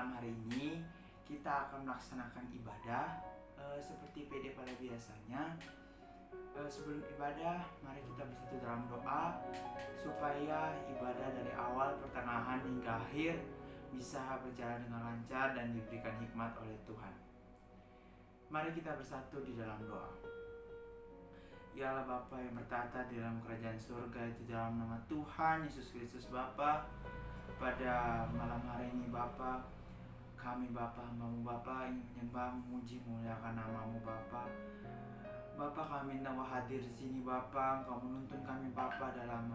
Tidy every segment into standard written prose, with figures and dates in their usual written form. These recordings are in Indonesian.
malam hari ini kita akan melaksanakan ibadah seperti PD pada biasanya. Sebelum ibadah, mari kita bersatu dalam doa supaya ibadah dari awal, pertengahan hingga akhir bisa berjalan dengan lancar dan diberikan hikmat oleh Tuhan. Mari kita bersatu di dalam doa. Ya Allah Bapa yang bertata di dalam kerajaan surga, itu dalam nama Tuhan Yesus Kristus Bapa. Pada malam hari ini Bapa, kami Bapa, hamba-Mu Bapa ingin menyembah, memuji, memuliakan nama-Mu Bapa. Bapa, kami minta Engkau hadir di sini Bapa, Engkau menuntun kami Bapa dalam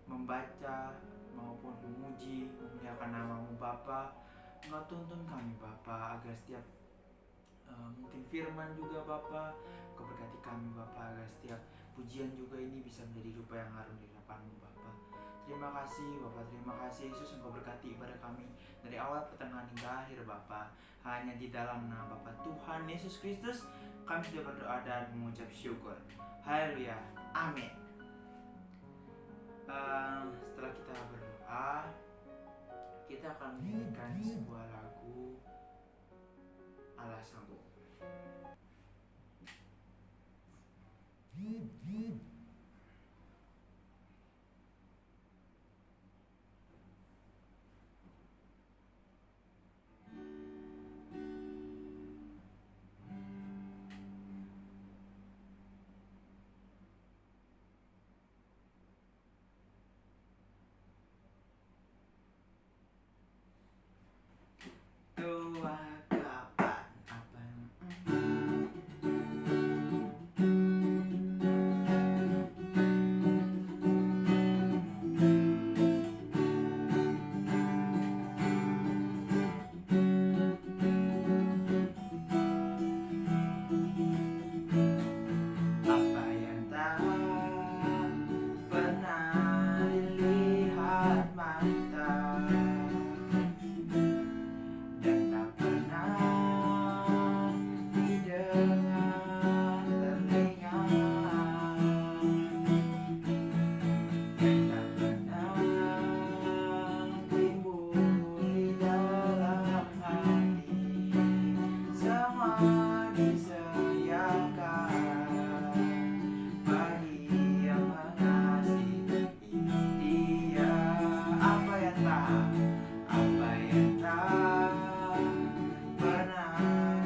membaca maupun memuji, memuliakan nama-Mu Bapa. Engkau tuntun kami Bapa agar setiap mungkin firman juga Bapa, Engkau berkati kami Bapa agar setiap pujian juga ini bisa menjadi rupa yang harum di hadapan-Mu Bapa. Terima kasih Bapa, terima kasih Yesus, Engkau berkati ibadah kami dari awal, pertengahan hingga akhir Bapa. Hanya di dalam nama Bapa Tuhan Yesus Kristus kami sudah berdoa dan mengucap syukur. Haleluya, amin. Setelah kita berdoa, kita akan menyanyikan sebuah lagu Allah Sanggup. Doa kapan apa yang tak pernah dilihat mata dan tak pernah didengar telinga, dan tak pernah timbul di dalam hati, semua disediakan bagi yang mengasihi Dia. Apa yang tak pernah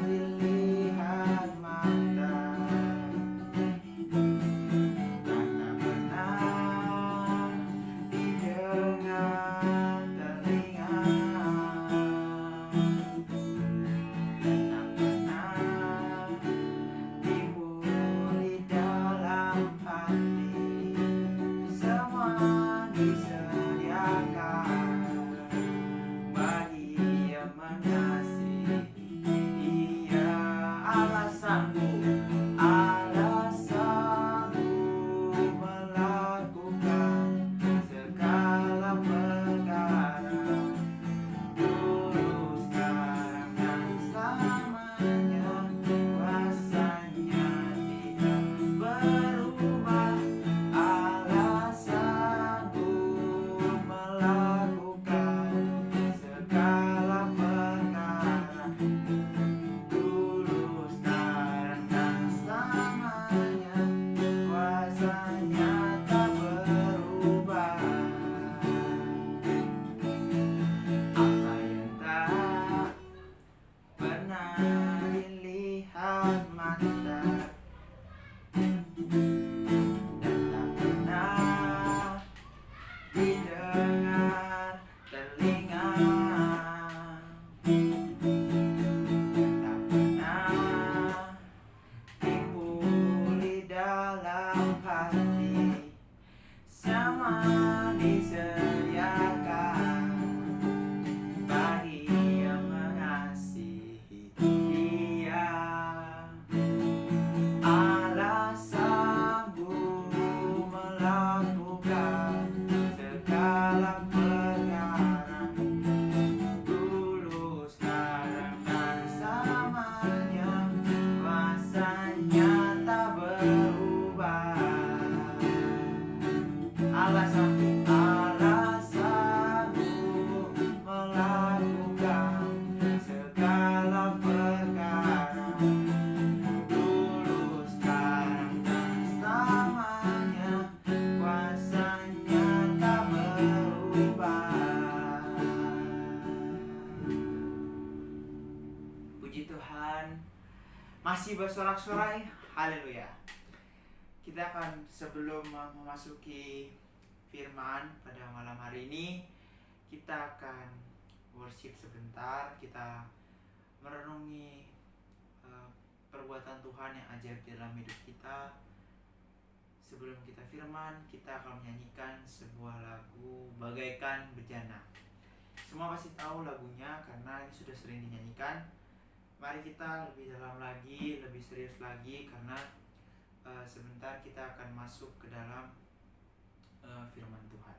dilihat mata dan tak pernah didengar telinga, dan tak pernah timbul di dalam hati, semua disediakan bagi yang mengasihi Dia. Allah sanggup, Allah sanggup melakukan segala perkara, dulu, sekarang, dan selamanya. Kuasanya tidak berubah. Allah sanggup melakukan segala perkara, dulu, sekarang, dan selamanya. Kuasanya tak berubah. Apa yang tak pernah dilihat mata dan tak pernah didengar telinga, tak pernah timbul di dalam hati, semua disediakan bagi yang mengasihi Dia. Allah sanggup melakukan segala masih bersorak-sorai. Haleluya. Kita akan sebelum memasuki firman pada malam hari ini, kita akan worship sebentar. Kita merenungi perbuatan Tuhan yang ajaib dalam hidup kita. Sebelum kita firman, kita akan menyanyikan sebuah lagu Bagaikan Bejana. Semua pasti tahu lagunya karena ini sudah sering dinyanyikan. Mari kita lebih dalam lagi, lebih serius lagi, karena sebentar kita akan masuk ke dalam firman Tuhan.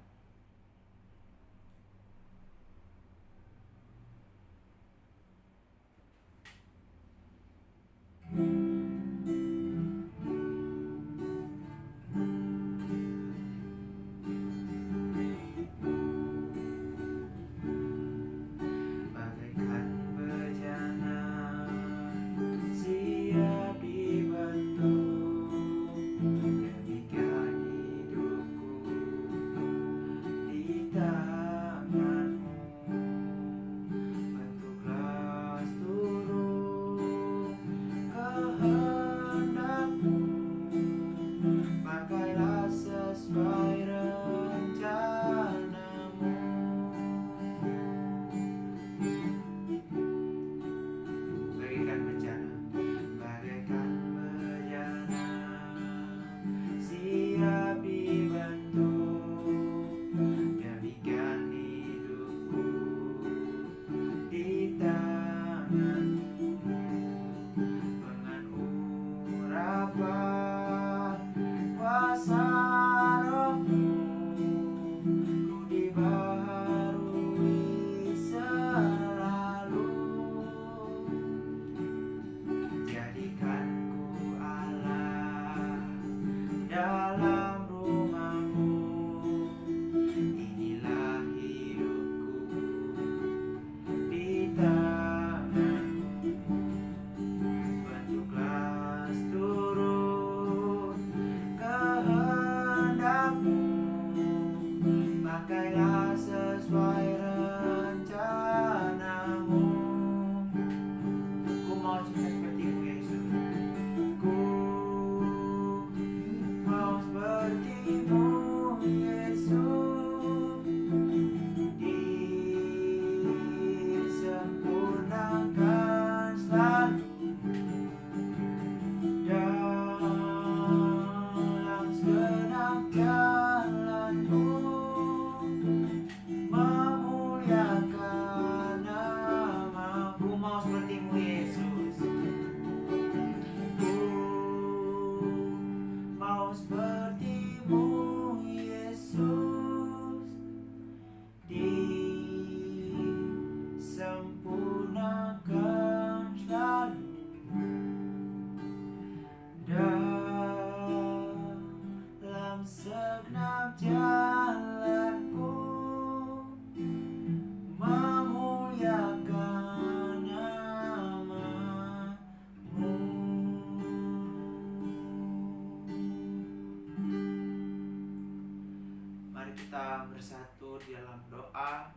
Kita bersatu di dalam doa.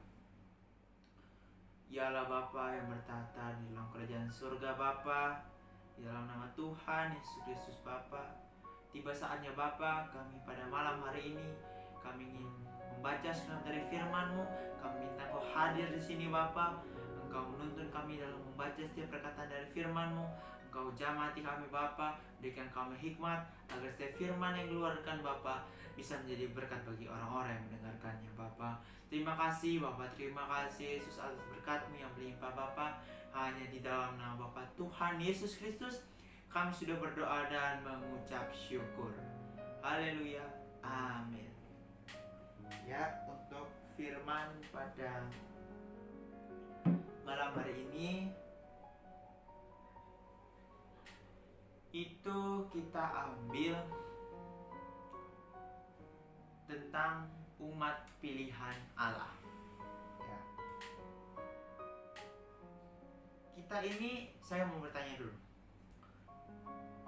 Ya Allah Bapa yang bertata di dalam kerajaan surga Bapa, di dalam nama Tuhan Yesus Kristus Bapa, tiba saatnya Bapa, kami pada malam hari ini kami ingin membaca segenap dari firman-Mu. Kami minta Engkau hadir di sini Bapa. Engkau menuntun kami dalam membaca setiap perkataan dari firman-Mu. Engkau jamah hati kami Bapa, berikan kami hikmat agar setiap firman yang keluarkan Bapa bisa menjadi berkat bagi orang-orang yang mendengarkannya Bapa. Terima kasih Bapa, terima kasih Yesus atas berkat-Mu yang berlimpah Bapa. Hanya di dalam nama Bapa Tuhan Yesus Kristus kami sudah berdoa dan mengucap syukur. Haleluya, amin. Ya, untuk firman pada malam hari ini itu kita ambil tentang umat pilihan Allah. Ya. Kita ini, saya mau bertanya dulu.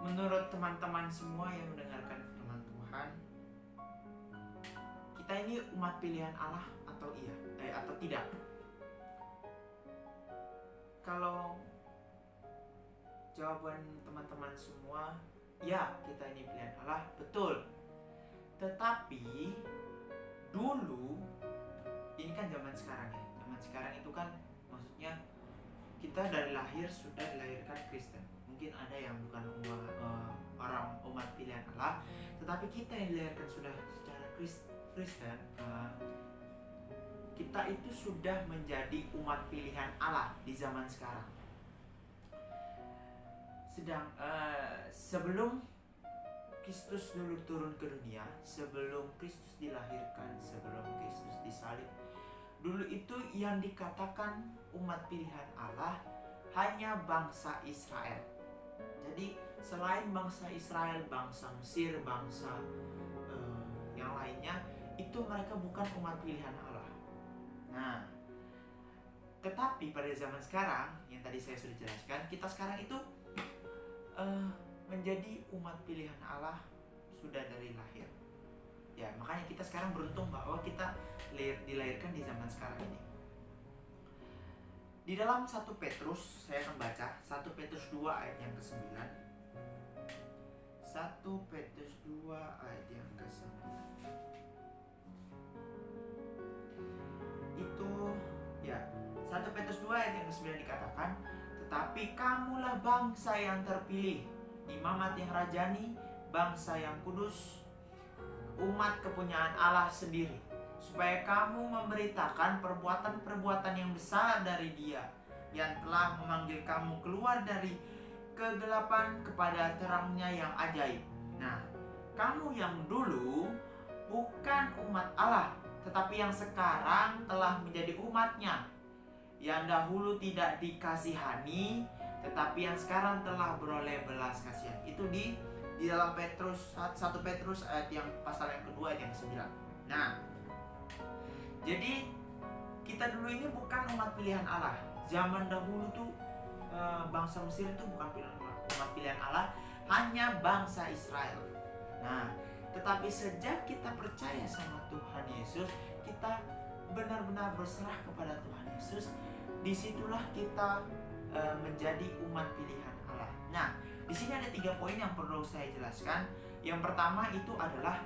Menurut teman-teman semua yang mendengarkan firman Tuhan, kita ini umat pilihan Allah atau iya? Atau tidak? Kalau jawaban teman-teman semua, ya kita ini pilihan Allah, betul. Tetapi dulu, ini kan zaman sekarang ya. Zaman sekarang itu kan maksudnya kita dari lahir sudah dilahirkan Kristen. Mungkin ada yang bukan orang umat pilihan Allah, tetapi kita yang dilahirkan sudah secara Kristen, kita itu sudah menjadi umat pilihan Allah di zaman sekarang. Sebelum Kristus dulu turun ke dunia, sebelum Kristus dilahirkan, sebelum Kristus disalib, dulu itu yang dikatakan umat pilihan Allah hanya bangsa Israel. Jadi selain bangsa Israel, bangsa Mesir, bangsa yang lainnya, itu mereka bukan umat pilihan Allah. Nah, tetapi pada zaman sekarang, yang tadi saya sudah jelaskan, kita sekarang itu menjadi umat pilihan Allah sudah dari lahir. Ya, makanya kita sekarang beruntung bahwa kita dilahirkan di zaman sekarang ini. Di dalam 1 Petrus, saya akan baca 1 Petrus 2 ayat yang ke-9. 1 Petrus 2 ayat yang ke-9. Itu ya, 1 Petrus 2 ayat yang ke-9 dikatakan, tetapi kamulah bangsa yang terpilih, imamat yang rajani, bangsa yang kudus, umat kepunyaan Allah sendiri, supaya kamu memberitakan perbuatan-perbuatan yang besar dari Dia yang telah memanggil kamu keluar dari kegelapan kepada terangnya yang ajaib. Nah, kamu yang dulu bukan umat Allah, tetapi yang sekarang telah menjadi umatnya, yang dahulu tidak dikasihani, tetapi yang sekarang telah beroleh belas kasihan. Itu di dalam Petrus 1 Petrus ayat yang pasal yang kedua ayat yang 9. Nah, jadi kita dulu ini bukan umat pilihan Allah. Zaman dahulu tuh bangsa Mesir itu bukan umat pilihan Allah, hanya bangsa Israel. Nah, tetapi sejak kita percaya sama Tuhan Yesus, kita benar-benar berserah kepada Tuhan Yesus, disitulah kita menjadi umat pilihan Allah. Nah, di sini ada 3 poin yang perlu saya jelaskan. Yang pertama itu adalah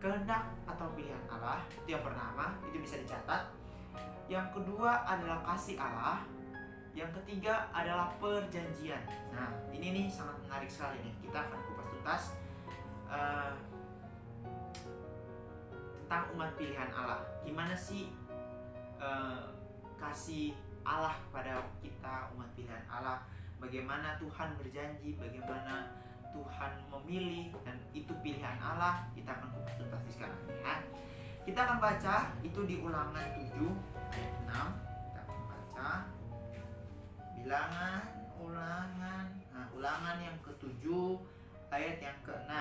kehendak atau pilihan Allah. Itu yang pertama, itu bisa dicatat. Yang kedua adalah kasih Allah. Yang ketiga adalah perjanjian. Nah, ini nih sangat menarik sekali nih. Kita akan kupas tuntas tentang umat pilihan Allah. Gimana sih kasih Allah kepada kita umat pilihan Allah? Bagaimana Tuhan berjanji, bagaimana Tuhan memilih, dan itu pilihan Allah. Kita akan kupas tuntas sekarang ya. Kita akan baca itu di Ulangan 7 ayat 6. Kita akan baca Ulangan yang ke-7 ayat yang ke-6.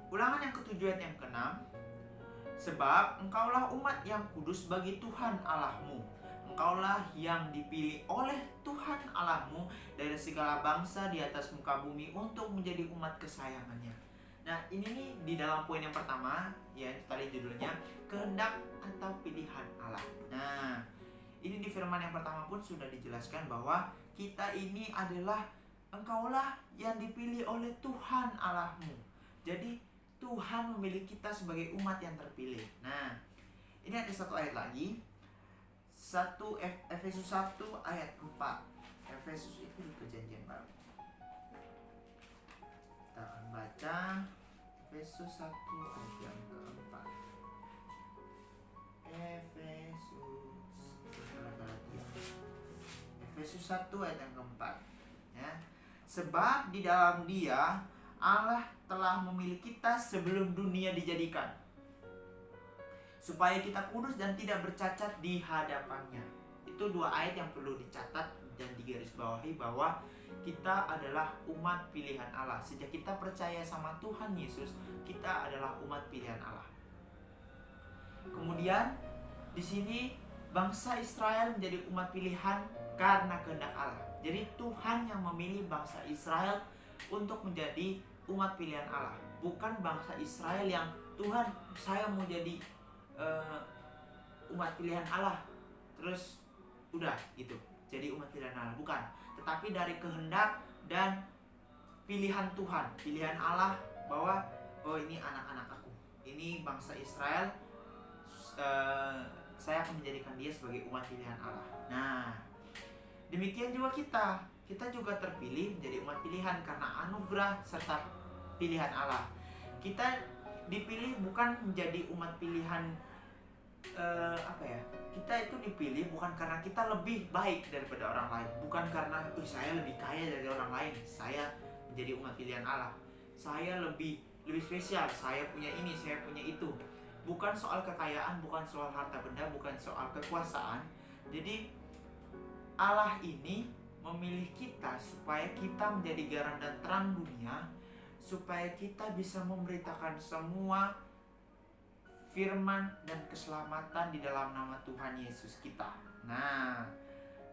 Ulangan yang ke-7 ayat yang ke-6. Sebab engkaulah umat yang kudus bagi Tuhan Allahmu. Engkaulah yang dipilih oleh Tuhan Allahmu dari segala bangsa di atas muka bumi untuk menjadi umat kesayangannya. Nah, ini nih di dalam poin yang pertama, ya itu tadi judulnya kehendak atau pilihan Allah. Nah, ini di firman yang pertama pun sudah dijelaskan bahwa kita ini adalah engkaulah yang dipilih oleh Tuhan Allahmu. Jadi Tuhan memilih kita sebagai umat yang terpilih. Nah, ini ada satu ayat lagi. Efesus 1 ayat 4. Efesus itu di perjanjian baru. Kita akan baca Efesus 1 ayat yang keempat. Efesus 1 ayat yang keempat ya. Sebab di dalam Dia Allah telah memilih kita sebelum dunia dijadikan, supaya kita kudus dan tidak bercacat di hadapannya. Itu 2 ayat yang perlu dicatat dan digarisbawahi bahwa kita adalah umat pilihan Allah. Sejak kita percaya sama Tuhan Yesus, kita adalah umat pilihan Allah. Kemudian di sini bangsa Israel menjadi umat pilihan karena kehendak Allah. Jadi Tuhan yang memilih bangsa Israel untuk menjadi umat pilihan Allah, bukan bangsa Israel yang Tuhan, saya mau jadi umat pilihan Allah, terus udah gitu. jadi umat pilihan Allah, bukan, tetapi dari kehendak dan pilihan Tuhan, pilihan Allah bahwa oh ini anak-anak aku, ini bangsa Israel, saya akan menjadikan dia sebagai umat pilihan Allah. Nah, demikian juga kita juga terpilih menjadi umat pilihan karena anugerah serta pilihan Allah. Kita dipilih bukan menjadi umat pilihan kita itu dipilih bukan karena kita lebih baik daripada orang lain, bukan karena saya lebih kaya dari orang lain, saya menjadi umat pilihan Allah, saya lebih spesial, saya punya ini, saya punya itu. Bukan soal kekayaan, bukan soal harta benda, bukan soal kekuasaan. Jadi Allah ini memilih kita supaya kita menjadi garam dan terang dunia, supaya kita bisa memberitakan semua firman dan keselamatan di dalam nama Tuhan Yesus kita. Nah,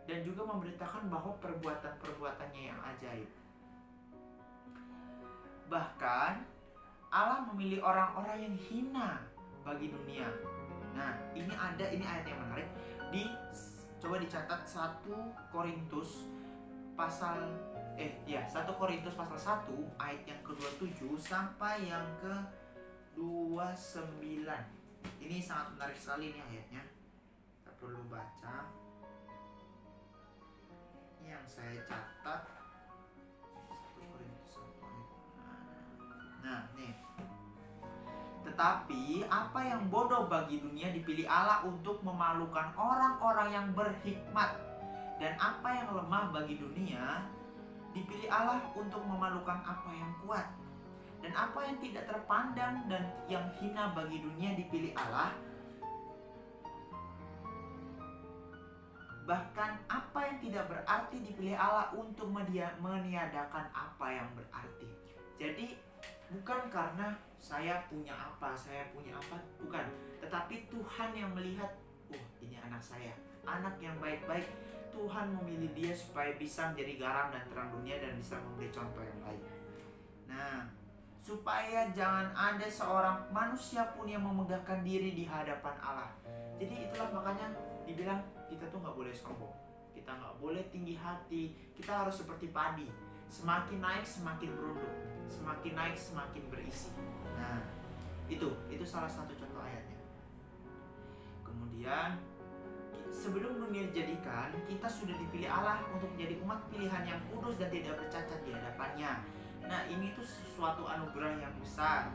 dan juga memberitakan bahwa perbuatan-perbuatannya yang ajaib. Bahkan Allah memilih orang-orang yang hina bagi dunia. Nah, ini ayat yang menarik. Coba dicatat 1 Korintus pasal 1 ayat yang ke-27 sampai yang ke-29. Ini sangat menarik sekali nih ayatnya. Kita perlu baca. Ini yang saya catat 1 Korintus 1 ayat. Nah, nih. Tetapi apa yang bodoh bagi dunia dipilih Allah untuk memalukan orang-orang yang berhikmat, dan apa yang lemah bagi dunia dipilih Allah untuk memalukan apa yang kuat, dan apa yang tidak terpandang dan yang hina bagi dunia dipilih Allah, bahkan apa yang tidak berarti dipilih Allah untuk meniadakan apa yang berarti. Jadi bukan karena saya punya apa, bukan, tetapi Tuhan yang melihat, ini anak saya, anak yang baik-baik. Tuhan memilih dia supaya bisa menjadi garam dan terang dunia dan bisa memberi contoh yang baik. Nah, supaya jangan ada seorang manusia pun yang memegahkan diri di hadapan Allah. Jadi itulah makanya dibilang kita tuh nggak boleh sombong, kita nggak boleh tinggi hati, kita harus seperti padi, semakin naik semakin berunduk, semakin naik semakin berisi. Nah, itu salah satu contoh ayatnya. Kemudian sebelum dunia dijadikan, kita sudah dipilih Allah untuk menjadi umat pilihan yang kudus dan tidak bercacat di hadapannya. Nah, ini tuh suatu anugerah yang besar.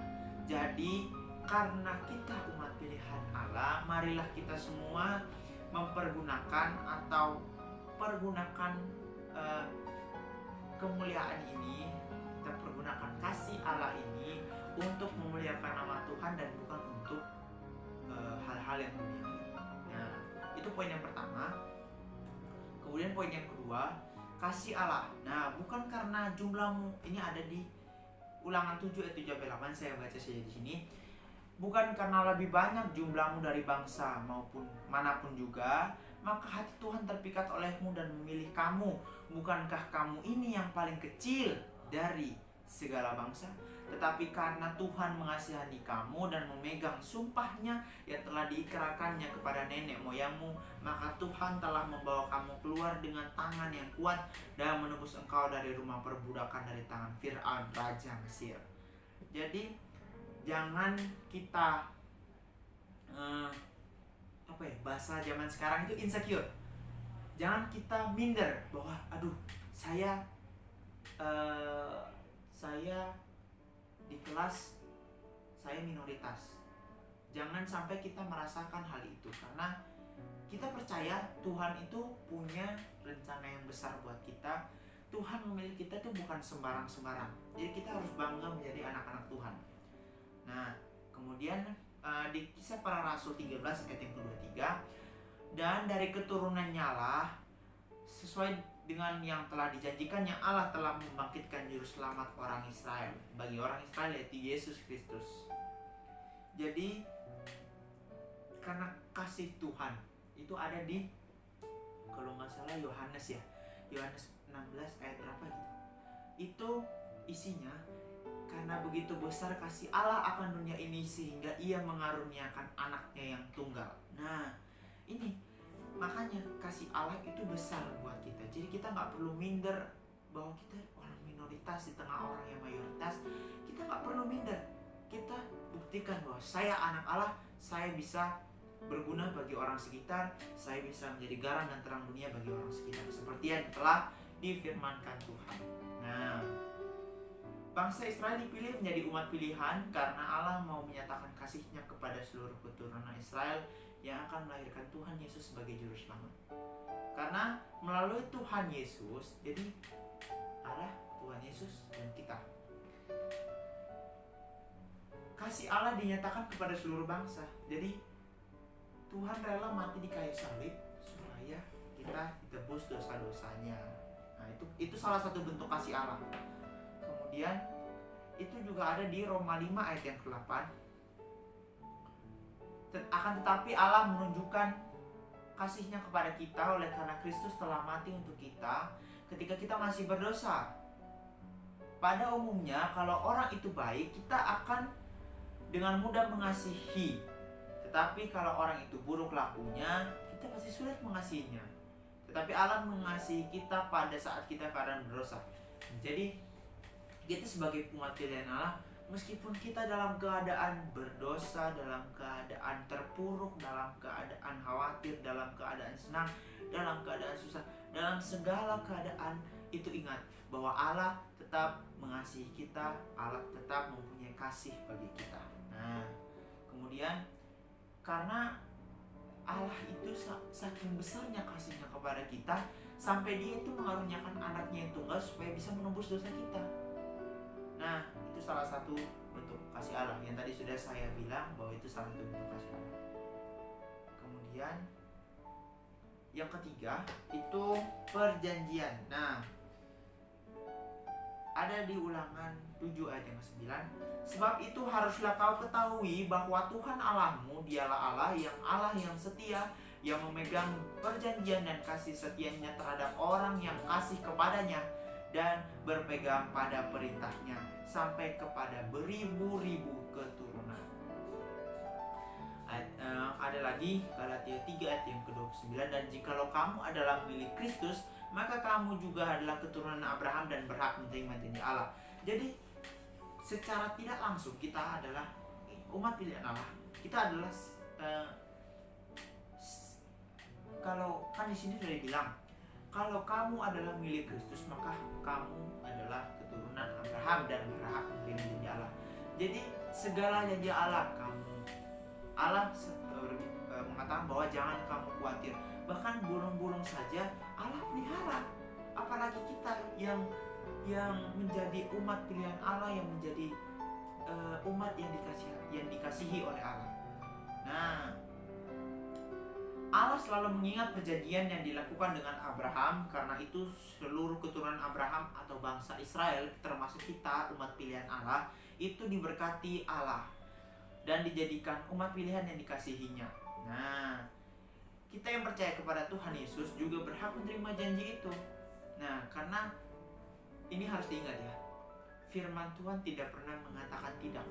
Jadi karena kita umat pilihan Allah, marilah kita semua mempergunakan atau pergunakan kemuliaan ini, kita pergunakan kasih Allah ini untuk memuliakan nama Tuhan dan bukan untuk hal-hal yang duniawi. Nah, itu poin yang pertama. Kemudian poin yang kedua, kasih Allah. Nah, bukan karena jumlahmu, ini ada di Ulangan 7 ayat 7-8, saya baca saja di sini. Bukan karena lebih banyak jumlahmu dari bangsa maupun manapun juga, maka hati Tuhan terpikat olehmu dan memilih kamu. Bukankah kamu ini yang paling kecil dari segala bangsa? Tetapi karena Tuhan mengasihani kamu dan memegang sumpahnya yang telah diikrarkannya kepada nenek moyangmu, maka Tuhan telah membawa kamu keluar dengan tangan yang kuat dan menebus engkau dari rumah perbudakan, dari tangan Fir'aun raja Mesir. Jadi jangan kita bahasa zaman sekarang itu insecure. Jangan kita minder bahwa saya di kelas saya minoritas. Jangan sampai kita merasakan hal itu, karena kita percaya Tuhan itu punya rencana yang besar buat kita. Tuhan memilih kita itu bukan sembarang-sembarang. Jadi kita harus bangga menjadi anak-anak Tuhan. Nah, kemudian di Kisah Para Rasul 13 ayat yang ke-23, dan dari keturunannya lah, sesuai dengan yang telah dijanjikannya, Allah telah membangkitkan juru selamat orang Israel. Bagi orang Israel yaitu Yesus Kristus. Jadi karena kasih Tuhan itu ada di, kalau nggak salah Yohanes 16 ayat berapa gitu. Itu isinya, karena begitu besar kasih Allah akan dunia ini sehingga ia mengaruniakan anaknya yang tunggal. Nah, ini Makanya kasih Allah itu besar buat kita. Jadi kita nggak perlu minder bahwa kita orang minoritas di tengah orang yang mayoritas. Kita nggak perlu minder. Kita buktikan bahwa saya anak Allah, saya bisa berguna bagi orang sekitar, saya bisa menjadi garam dan terang dunia bagi orang sekitar, seperti yang telah difirmankan Tuhan. Nah, bangsa Israel dipilih menjadi umat pilihan karena Allah mau menyatakan kasih-Nya kepada seluruh keturunan Israel yang akan melahirkan Tuhan Yesus sebagai juru selamat. Karena melalui Tuhan Yesus, jadi Allah, Tuhan Yesus, dan kita, kasih Allah dinyatakan kepada seluruh bangsa. Jadi Tuhan rela mati di kayu salib supaya kita ditebus dosa-dosanya. Nah, itu salah satu bentuk kasih Allah. Kemudian itu juga ada di Roma 5 ayat yang ke-8. Akan tetapi Allah menunjukkan kasih-Nya kepada kita oleh karena Kristus telah mati untuk kita ketika kita masih berdosa. Pada umumnya kalau orang itu baik, kita akan dengan mudah mengasihi. Tetapi kalau orang itu buruk lakunya, kita pasti sulit mengasihinya. Tetapi Allah mengasihi kita pada saat kita keadaan berdosa. Jadi kita sebagai umat pilihan Allah, meskipun kita dalam keadaan berdosa, dalam keadaan terpuruk, dalam keadaan khawatir, dalam keadaan senang, dalam keadaan susah, dalam segala keadaan, itu ingat bahwa Allah tetap mengasihi kita, Allah tetap mempunyai kasih bagi kita. Nah, kemudian karena Allah itu saking besarnya kasih-Nya kepada kita, sampai Dia itu mengaruniakan anaknya yang tunggal supaya bisa menembus dosa kita. Nah, itu salah satu bentuk kasih Allah yang tadi sudah saya bilang bahwa itu salah satu bentuk kasih Allah. Kemudian yang ketiga itu perjanjian. Nah, ada di Ulangan 7 ayat yang ke-9. Sebab itu haruslah kau ketahui bahwa Tuhan Allahmu dialah Allah yang setia, yang memegang perjanjian dan kasih setianya terhadap orang yang kasih kepadanya dan berpegang pada perintahnya sampai kepada beribu-ribu keturunan. Ada lagi Galatia 3 ayat yang ke-29. Dan jikalau kamu adalah milik Kristus, maka kamu juga adalah keturunan Abraham dan berhak menerima janji Allah. Jadi secara tidak langsung kita adalah umat pilihan Allah. Kita adalah kalau kan di sini sudah dibilang, kalau kamu adalah milik Kristus, maka kamu adalah keturunan Abraham dan berhak menerima janji Allah. Jadi segala janji Allah Allah mengatakan bahwa jangan kamu khawatir. Bahkan burung-burung saja Allah pelihara. Apalagi kita yang menjadi umat pilihan Allah, yang menjadi umat yang dikasihi oleh Allah. Nah, Allah selalu mengingat perjanjian yang dilakukan dengan Abraham. Karena itu seluruh keturunan Abraham atau bangsa Israel, termasuk kita umat pilihan Allah, itu diberkati Allah dan dijadikan umat pilihan yang dikasihinya. Nah, kita yang percaya kepada Tuhan Yesus juga berhak menerima janji itu. Nah, karena ini harus diingat ya, firman Tuhan tidak pernah mengatakan tidak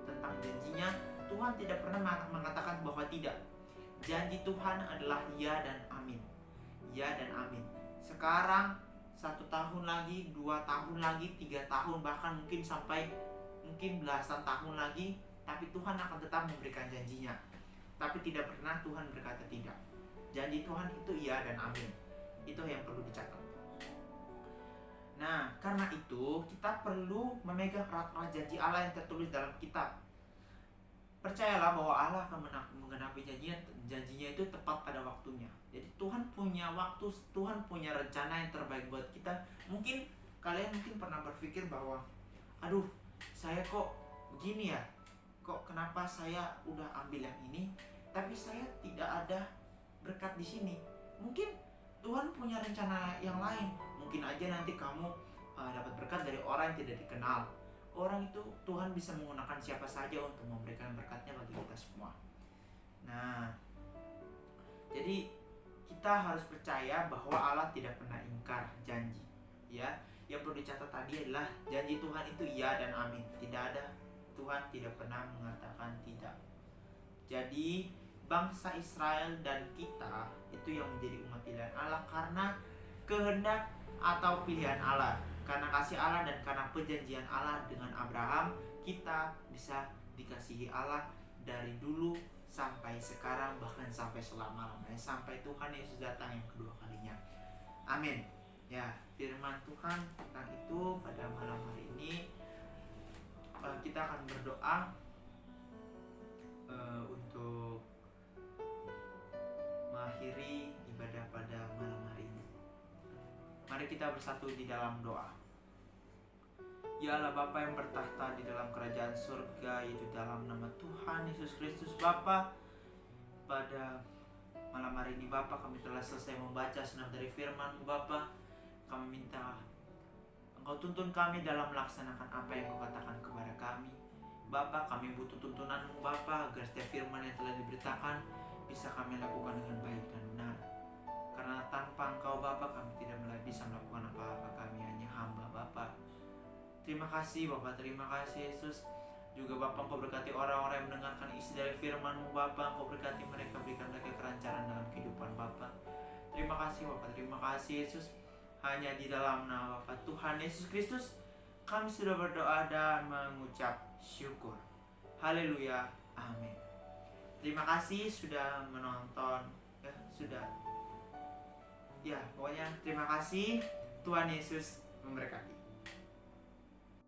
tentang janjinya. Tuhan tidak pernah mengatakan bahwa tidak. Janji Tuhan adalah ya dan amin. Ya dan amin. Sekarang 1 tahun lagi, 2 tahun lagi, 3 tahun, bahkan mungkin belasan tahun lagi, tapi Tuhan akan tetap memberikan janjinya. Tapi tidak pernah Tuhan berkata tidak. Janji Tuhan itu iya dan amin. Itu yang perlu dicatat. Nah, karena itu kita perlu memegang erat-erat janji Allah yang tertulis dalam kitab. Percayalah bahwa Allah akan menggenapi janjinya itu tepat pada waktunya. Jadi Tuhan punya waktu, Tuhan punya rencana yang terbaik buat kita. Mungkin kalian pernah berpikir bahwa, aduh, saya kok begini ya? Kok kenapa saya udah ambil yang ini, tapi saya tidak ada berkat di sini? Mungkin Tuhan punya rencana yang lain. Mungkin aja nanti kamu dapat berkat dari orang yang tidak dikenal. Orang itu Tuhan bisa menggunakan siapa saja untuk memberikan berkatnya bagi kita semua. Nah, jadi kita harus percaya bahwa Allah tidak pernah ingkar janji. Ya, yang perlu dicatat tadi adalah janji Tuhan itu ya dan amin. Tidak ada, Tuhan tidak pernah mengatakan tidak. Jadi bangsa Israel dan kita itu yang menjadi umat pilihan Allah karena kehendak atau pilihan Allah, karena kasih Allah dan karena perjanjian Allah dengan Abraham. Kita bisa dikasihi Allah dari dulu sampai sekarang, bahkan sampai selama-lamanya, sampai Tuhan Yesus datang yang kedua kalinya. Amin. Ya, firman Tuhan tentang itu pada malam hari ini. Kita akan berdoa untuk mengakhiri ibadah pada malam hari ini. Mari kita bersatu di dalam doa. Ya Allah Bapa yang bertahta di dalam kerajaan surga, yaitu dalam nama Tuhan Yesus Kristus Bapa, pada malam hari ini Bapa, kami telah selesai membaca senang dari firman-Mu Bapa. Kami minta Engkau tuntun kami dalam melaksanakan apa yang Kau katakan kepada kami Bapa. Kami butuh tuntunan-Mu Bapa, agar setiap firman yang telah diberitakan bisa kami lakukan dengan baik dan benar. Karena tanpa Engkau Bapa, kami tidak bisa melakukan apa-apa. Kami hanya hamba Bapa. Terima kasih Bapak, terima kasih Yesus. Juga Bapak, Engkau berkati orang-orang yang mendengarkan isi dari firman-Mu Bapak. Engkau berkati mereka, berikan mereka kelancaran dalam kehidupan Bapak. Terima kasih Bapak, terima kasih Yesus. Hanya di dalam nama Bapak Tuhan Yesus Kristus kami sudah berdoa dan mengucap syukur. Haleluya, amin. Terima kasih sudah menonton. Pokoknya terima kasih. Tuhan Yesus memberkati.